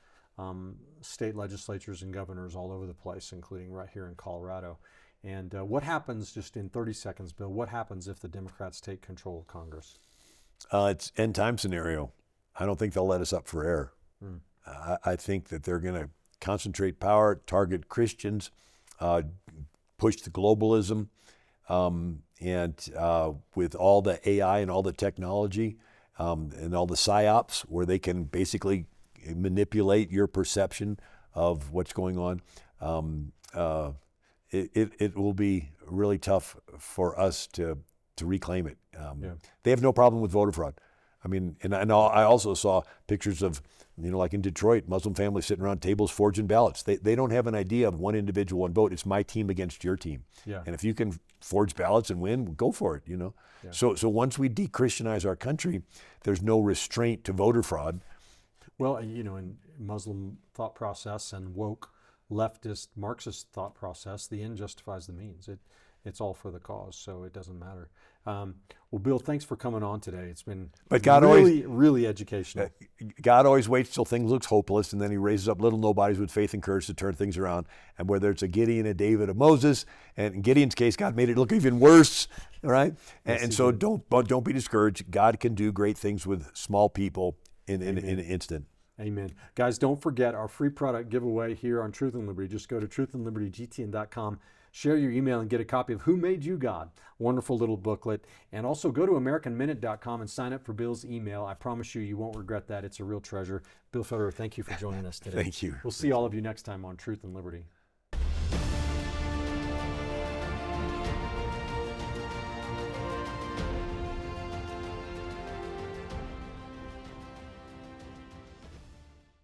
state legislatures and governors all over the place, including right here in Colorado. And what happens, just in 30 seconds, Bill, what happens if the Democrats take control of Congress? It's end time scenario. I don't think they'll let us up for air. I think that they're going to concentrate power, target Christians, push the globalism, and with all the AI and all the technology and all the psyops where they can basically manipulate your perception of what's going on, it will be really tough for us to reclaim it. They have no problem with voter fraud. I mean, and I also saw pictures of, like in Detroit, Muslim families sitting around tables forging ballots. They don't have an idea of one individual, one vote. It's my team against your team. Yeah. And if you can forge ballots and win, go for it, Yeah. So once we de-Christianize our country, there's no restraint to voter fraud. Well, in Muslim thought process and woke leftist Marxist thought process, the end justifies the means. It's all for the cause, so it doesn't matter. Well, Bill, thanks for coming on today. It's been really educational. God always waits till things look hopeless, and then he raises up little nobodies with faith and courage to turn things around. And whether it's a Gideon, a David, a Moses, and in Gideon's case, God made it look even worse, right? And so don't be discouraged. God can do great things with small people in an instant. Amen. Guys, don't forget our free product giveaway here on Truth and Liberty. Just go to truthandlibertygtn.com. Share your email and get a copy of Who Made You God? Wonderful little booklet. And also go to AmericanMinute.com and sign up for Bill's email. I promise you won't regret that. It's a real treasure. Bill Federer, thank you for joining us today. Thank you. We'll see all of you next time on Truth and Liberty.